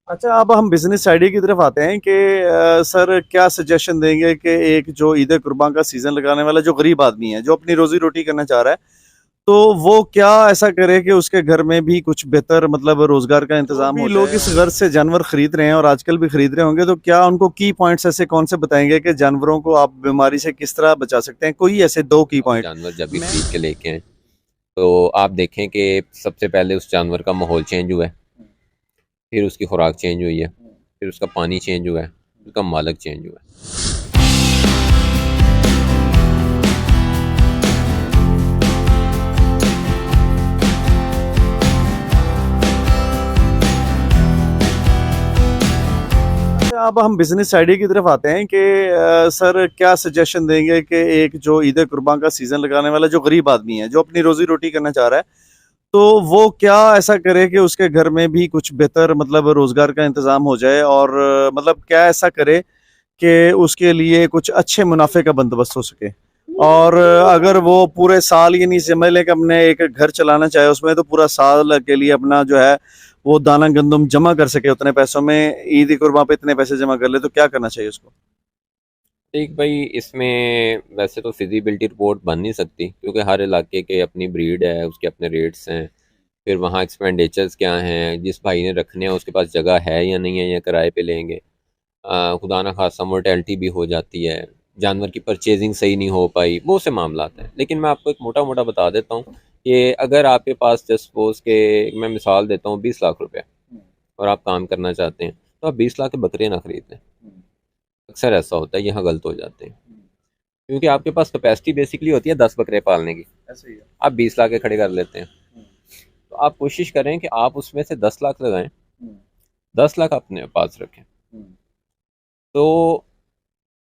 अच्छा, अब हम बिजनेस आइडिया की तरफ आते हैं कि सर क्या सजेशन देंगे कि एक जो ईद कुर्बान का सीजन लगाने वाला जो गरीब आदमी है जो अपनी रोजी रोटी करना चाह रहा है, तो वो क्या ऐसा करे कि उसके घर में भी कुछ बेहतर मतलब रोजगार का इंतजाम हो जाए। लोग इस घर से जानवर खरीद रहे हैं और आजकल भी खरीद रहे होंगे, तो क्या उनको की पॉइंट्स ऐसे कौन से बताएंगे कि जानवरों को आप बीमारी से किस तरह बचा सकते हैं? कोई ऐसे दो की आप पॉइंट। जानवर जब भी खरीद के लेके आए तो आप देखें कि सबसे पहले उस जानवर का माहौल चेंज हुआ है, फिर उसकी खुराक चेंज हुई है, फिर उसका पानी चेंज हुआ है, उसका मालिक चेंज हुआ है। अब हम बिजनेस आइडिया की तरफ आते हैं कि सर क्या सजेशन देंगे कि एक जो ईद कुर्बान का सीजन लगाने वाला जो गरीब आदमी है जो अपनी रोजी रोटी करना चाह रहा है, तो वो क्या ऐसा करे कि उसके घर में भी कुछ बेहतर मतलब रोजगार का इंतजाम हो जाए, और मतलब क्या ऐसा करे कि उसके लिए कुछ अच्छे मुनाफे का बंदोबस्त हो सके। और अगर वो पूरे साल ये नहीं समझ ले कि अपने एक घर चलाना चाहे उसमें, तो पूरा साल के लिए अपना जो है वो दाना गंदम जमा कर सके उतने पैसों में, ईद कुर्बान पे इतने पैसे जमा कर ले, तो क्या करना चाहिए उसको? ठीक भाई, इसमें वैसे तो फिजिबिलिटी रिपोर्ट बन नहीं सकती क्योंकि हर इलाके के अपनी ब्रीड है, उसके अपने रेट्स हैं, फिर वहाँ एक्सपेंडिचर्स क्या हैं, जिस भाई ने रखने हैं उसके पास जगह है या नहीं है, या किराए पे लेंगे। खुदा ना खासा मोर्टेलिटी भी हो जाती है, जानवर की परचेजिंग सही नहीं हो पाई, बहुत से मामला हैं। लेकिन मैं आपको एक मोटा मोटा बता देता हूँ कि अगर आपके पास जस्ट सपोज के, मैं मिसाल देता हूँ, 20 लाख रुपए और आप काम करना चाहते हैं, तो आप 20 लाख के बकरे ना खरीद लें। अक्सर ऐसा होता है, यहाँ गलत हो जाते हैं, क्योंकि आपके पास कैपेसिटी बेसिकली होती है 10 बकरे पालने की, ऐसे ही है। आप 20 लाख के खड़े कर लेते हैं। तो आप कोशिश करें कि आप उसमें से 10 लाख लगाएं, 10 लाख अपने पास रखें। तो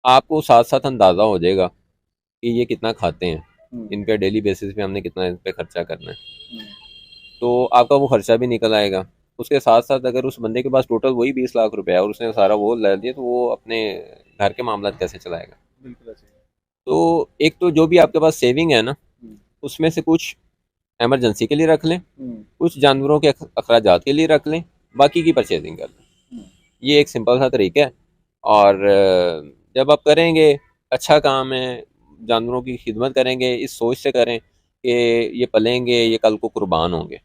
आपको साथ साथ अंदाज़ा हो जाएगा कि ये कितना खाते हैं, इन पे डेली बेसिस पे हमने कितना इन पे खर्चा करना है, तो आपका वो खर्चा भी निकल आएगा। उसके साथ साथ अगर उस बंदे के पास टोटल वही 20 लाख रुपए है और उसने सारा वो ले लिया, तो वो अपने घर के मामला कैसे चलाएगा? बिल्कुल ऐसे ही तो एक तो जो भी आपके पास सेविंग है ना, है। उसमें से कुछ इमरजेंसी के लिए रख लें, हम्म। कुछ जानवरों के अखराजात के लिए रख लें, बाकी की परचेजिंग कर लें। हम्म। ये एक सिंपल सा तरीका है। और जब आप करेंगे, अच्छा काम है, जानवरों की खिदमत करेंगे, इस सोच से करें कि ये पलेंगे, ये कल को कुर्बान होंगे,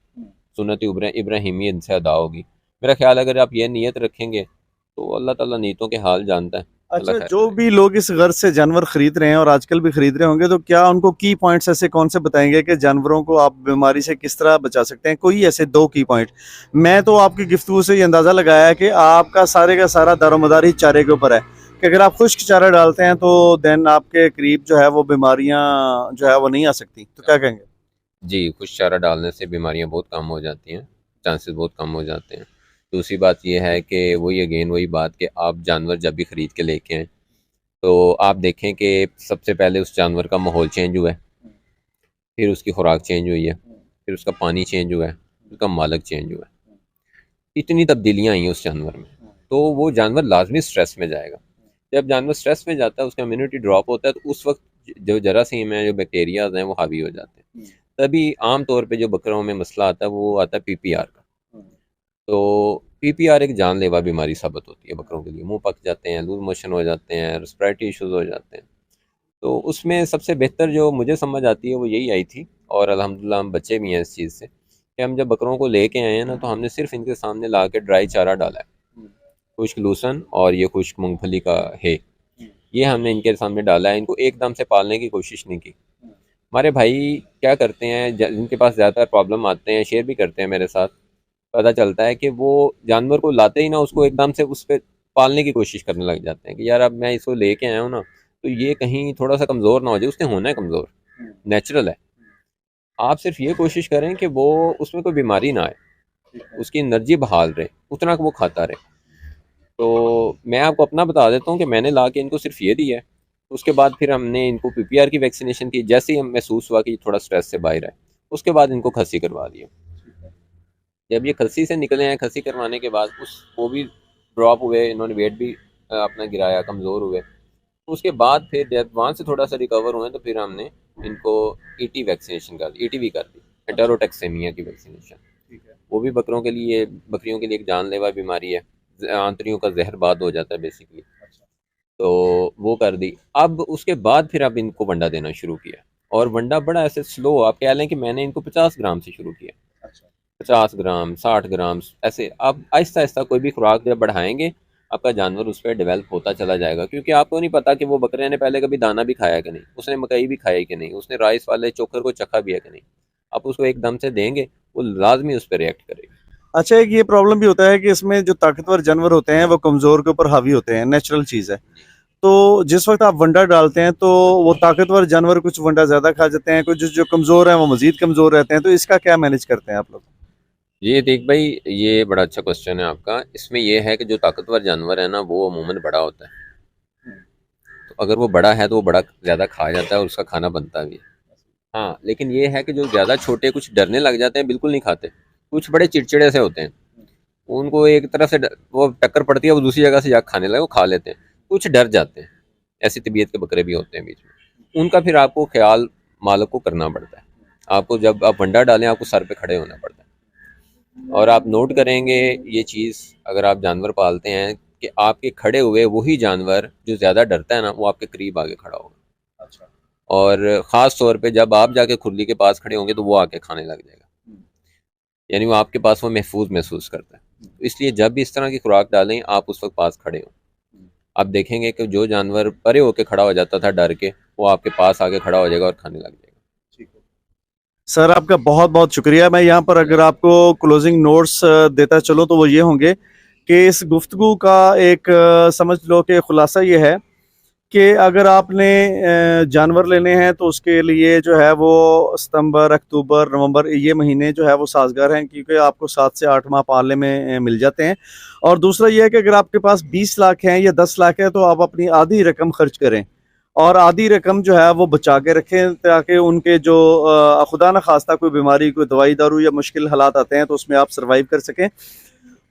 सुन्नत इब्राहिमी इनसे अदा होगी। मेरा ख्याल है अगर आप ये नीयत रखेंगे तो अल्लाह ताला नीयतों के हाल जानता है। अल्लाह अच्छा, खैर जो करे। भी लोग इस घर से जानवर खरीद रहे हैं और आजकल भी खरीद रहे होंगे, तो क्या उनको की पॉइंट्स ऐसे कौन से बताएंगे कि जानवरों को आप बीमारी से किस तरह बचा सकते हैं? कोई ऐसे दो की पॉइंट। मैं तो आपकी गुफ्तगू से ये अंदाजा लगाया है कि आपका सारे का सारा दारोमदार ही चारे के ऊपर है, कि अगर आप खुश्क चारा डालते हैं तो देन आपके करीब जो है वो बीमारियां जो है वो नहीं आ सकती, तो क्या कहेंगे? जी, कुछ चारा डालने से बीमारियां बहुत कम हो जाती हैं, चांसेस बहुत कम हो जाते हैं। दूसरी बात यह है कि वही अगेन वही बात कि आप जानवर जब भी ख़रीद के लेके आएँ तो आप देखें कि सबसे पहले उस जानवर का माहौल चेंज हुआ है, फिर उसकी खुराक चेंज हुई है, फिर उसका पानी चेंज हुआ है, उसका मालिक चेंज हुआ है। इतनी तब्दीलियाँ आई हैं उस जानवर में, तो वो जानवर लाजमी स्ट्रेस में जाएगा। जब जानवर स्ट्रेस में जाता है, उसका इम्यूनिटी ड्रॉप होता है, तो उस वक्त जो जरासीम है, जो बैक्टीरियाज हैं, वो हावी हो जाते हैं। तभी आम तौर पे जो बकरों में मसला आता है वो आता है पीपीआर का। तो पीपीआर एक जानलेवा बीमारी साबित होती है बकरों के लिए, मुंह पक जाते हैं, लूज मोशन हो जाते हैं, रेस्पिरेटरी इश्यूज हो जाते हैं। तो उसमें सबसे बेहतर जो मुझे समझ आती है वो यही आई थी, और अल्हम्दुलिल्लाह हम बचे भी हैं इस चीज़ से, कि हम जब बकरों को लेके आए हैं ना, तो हमने सिर्फ इनके सामने ला के ड्राई चारा डाला है, खुश्क लूसन और ये खुश्क मूंगफली का है, ये हमने इनके सामने डाला है। इनको एकदम से पालने की कोशिश नहीं की। हमारे भाई क्या करते हैं, जिनके पास ज़्यादा प्रॉब्लम आते हैं, शेयर भी करते हैं मेरे साथ, पता चलता है कि वो जानवर को लाते ही ना उसको एकदम से उस पर पालने की कोशिश करने लग जाते हैं कि यार अब मैं इसको लेके आया हूँ ना, तो ये कहीं थोड़ा सा कमज़ोर ना हो जाए, उसने होना है कमज़ोर, नेचुरल है। आप सिर्फ ये कोशिश करें कि वो उसमें कोई बीमारी ना आए, उसकी एनर्जी बहाल रहे, उतना वो खाता रहे। तो मैं आपको अपना बता देता हूँ कि मैंने ला के इनको सिर्फ ये दिया है। उसके बाद फिर हमने इनको पीपीआर की वैक्सीनेशन की, जैसे ही हम महसूस हुआ कि थोड़ा स्ट्रेस से बाहर है, उसके बाद इनको खस्सी करवा दिया। जब ये खस्सी से निकले हैं, खस्सी करवाने के बाद उस वो भी ड्रॉप हुए, इन्होंने वेट भी अपना गिराया, कमज़ोर हुए। तो उसके बाद फिर जब वहाँ से थोड़ा सा रिकवर हुए, तो फिर हमने इनको ईटी वैक्सीनेशन कर दी, ईटीवी कर दी, हेटेरोटैक्सेमिया की वैक्सीनेशन। वो भी बकरों के लिए, बकरियों के लिए एक जानलेवा बीमारी है, आंतरियों का जहर बाद हो जाता है बेसिकली। तो वो कर दी। अब उसके बाद फिर अब इनको वंडा देना शुरू किया, और वंडा बड़ा ऐसे स्लो, आप कह लें कि मैंने इनको 50 ग्राम से शुरू किया। 50 ग्राम, 60 ग्राम, ऐसे आप आहिस्ता आहिस्ता कोई भी खुराक जब बढ़ाएंगे आपका जानवर उस पर डेवलप होता चला जाएगा। क्योंकि आपको नहीं पता कि वो बकरे ने पहले कभी दाना भी खाया कि नहीं, उसने मकई भी खाई कि नहीं, उसने राइस वाले चोकर को चखा भी है कि नहीं। आप उसको एकदम से देंगे, वो लाजमी उस पर रिएक्ट करेगा। अच्छा, एक ये प्रॉब्लम भी होता है कि इसमें जो ताकतवर जानवर होते हैं वो कमजोर के ऊपर हावी होते हैं, नेचुरल चीज है। तो जिस वक्त आप वंडा डालते हैं तो वो ताकतवर जानवर कुछ वंडा ज्यादा खा जाते हैं, कुछ जो कमजोर हैं वो मजीद कमजोर रहते हैं। तो इसका क्या मैनेज करते हैं आप लोग? ये देख भाई, ये बड़ा अच्छा क्वेश्चन है आपका। इसमें यह है कि जो ताकतवर जानवर है ना वो अमूमन बड़ा होता है। तो अगर वो बड़ा है तो वो बड़ा ज़्यादा खा जाता है और उसका खाना बनता भी है। हाँ, लेकिन ये है कि जो ज़्यादा छोटे कुछ डरने लग जाते हैं, बिल्कुल नहीं खाते। कुछ बड़े चिड़चिड़े से होते हैं, उनको एक तरह से वो टक्कर पड़ती है, वो दूसरी जगह से जाकर खाने लगे, वो खा लेते हैं। कुछ डर जाते हैं, ऐसी तबीयत के बकरे भी होते हैं बीच में। उनका फिर आपको ख्याल मालिक को करना पड़ता है। आपको जब आप वंडा डालें आपको सर पे खड़े होना पड़ता है। और आप नोट करेंगे ये चीज़, अगर आप जानवर पालते हैं, कि आपके खड़े हुए वही जानवर जो ज़्यादा डरता है ना वो आपके करीब आके खड़ा होगा। अच्छा। और ख़ास तौर पे जब आप जाके खुरली के पास खड़े होंगे तो वो आके खाने लग जाएगा। यानी वो आपके पास वो महफूज महसूस करता है। तो इसलिए जब भी इस तरह की खुराक डालें आप उस वक्त पास खड़े हों। आप देखेंगे कि जो जानवर परे होके खड़ा हो जाता था डर के, वो आपके पास आके खड़ा हो जाएगा और खाने लग जाएगा। सर आपका बहुत बहुत शुक्रिया। मैं यहाँ पर अगर आपको क्लोजिंग नोट्स देता चलूँ तो वो ये होंगे कि इस गुफ्तगू का एक समझ लो कि खुलासा ये है कि अगर आपने जानवर लेने हैं तो उसके लिए जो है वो सितंबर, अक्टूबर, नवंबर ये महीने जो है वो साजगार हैं, क्योंकि आपको 7 से 8 माह पालने में मिल जाते हैं। और दूसरा ये है कि अगर आपके पास 20 लाख हैं या 10 लाख है तो आप अपनी आधी रकम खर्च करें और आधी रकम जो है वो बचा के रखें, ताकि उनके जो खुदा न खास्ता कोई बीमारी, कोई दवाई दारू या मुश्किल हालात आते हैं तो उसमें आप सर्वाइव कर सकें।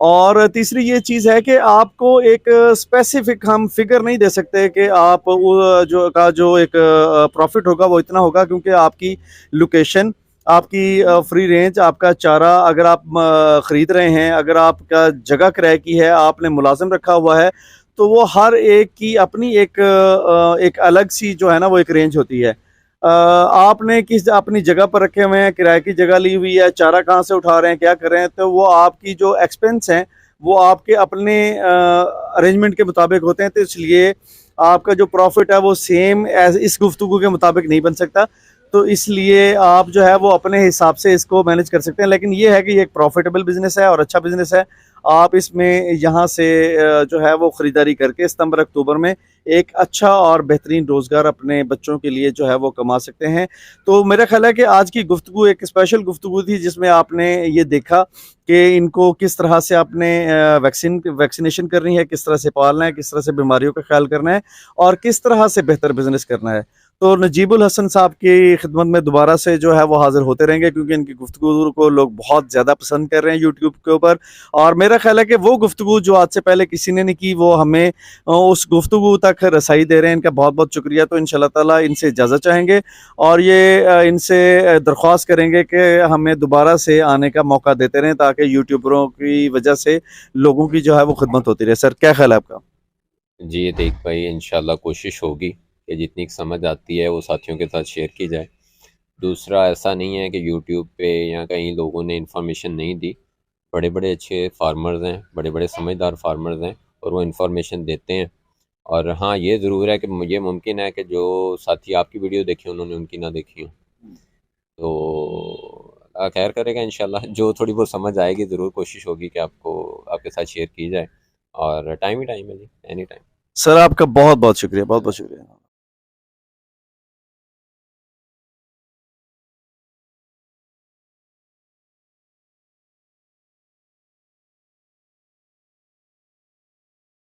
और तीसरी ये चीज़ है कि आपको एक स्पेसिफिक हम फिगर नहीं दे सकते कि आप वो जो एक प्रॉफिट होगा वो इतना होगा, क्योंकि आपकी लोकेशन, आपकी फ्री रेंज, आपका चारा अगर आप ख़रीद रहे हैं, अगर आपका जगह किराए की है, आपने मुलाजिम रखा हुआ है, तो वो हर एक की अपनी एक अलग सी जो है ना वो एक रेंज होती है। आपने किस अपनी जगह पर रखे हुए हैं, किराए की जगह ली हुई है, चारा कहाँ से उठा रहे हैं, क्या कर रहे हैं, तो वो आपकी जो एक्सपेंस हैं वो आपके अपने अरेंजमेंट के मुताबिक होते हैं। तो इसलिए आपका जो प्रॉफिट है वो सेम एज इस गुफ्तगू के मुताबिक नहीं बन सकता। तो इसलिए आप जो है वो अपने हिसाब से इसको मैनेज कर सकते हैं। लेकिन ये है कि ये एक प्रॉफिटेबल बिजनेस है और अच्छा बिजनेस है। आप इसमें यहाँ से जो है वो ख़रीदारी करके सितंबर अक्टूबर में एक अच्छा और बेहतरीन रोज़गार अपने बच्चों के लिए जो है वो कमा सकते हैं। तो मेरा ख्याल है कि आज की गुफ्तगू एक स्पेशल गुफ्तगू थी, जिसमें आपने ये देखा कि इनको किस तरह से आपने वैक्सीनेशन करनी है, किस तरह से पालना है, किस तरह से बीमारियों का ख्याल करना है और किस तरह से बेहतर बिजनेस करना है। तो नजीबुल हसन साहब की खिदमत में दोबारा से जो है वो हाजिर होते रहेंगे, क्योंकि इनकी गुफ्तगू को लोग बहुत ज़्यादा पसंद कर रहे हैं यूट्यूब के ऊपर। और मेरा ख्याल है कि वो गुफ्तगू जो आज से पहले किसी ने नहीं की, वो हमें उस गुफ्तगू तक रसाई दे रहे हैं। इनका बहुत बहुत शुक्रिया। तो इंशाल्लाह ताला इनसे इजाज़त चाहेंगे और ये इनसे दरख्वास्त करेंगे कि हमें दोबारा से आने का मौका देते रहें, ताकि यूट्यूबरों की वजह से लोगों की जो है वो खिदमत होती रहे। सर क्या ख्याल है आपका? जी ये देख भाई, इंशाल्लाह कोशिश होगी कि जितनी समझ आती है वो साथियों के साथ शेयर की जाए। दूसरा, ऐसा नहीं है कि यूट्यूब पे या कहीं लोगों ने इन्फॉर्मेशन नहीं दी। बड़े बड़े अच्छे फार्मर्स हैं, बड़े बड़े समझदार फार्मर्स हैं और वो इन्फॉर्मेशन देते हैं। और हाँ, ये ज़रूर है कि ये मुमकिन है कि जो साथी आपकी वीडियो देखी उन्होंने उनकी ना देखी हो। तो अल्लाह खैर करेगा इंशाल्लाह। जो थोड़ी बहुत समझ आएगी ज़रूर कोशिश होगी कि आपको आपके साथ शेयर की जाए। और टाइम ही टाइम है जी, एनी टाइम। सर आपका बहुत बहुत शुक्रिया, बहुत बहुत शुक्रिया।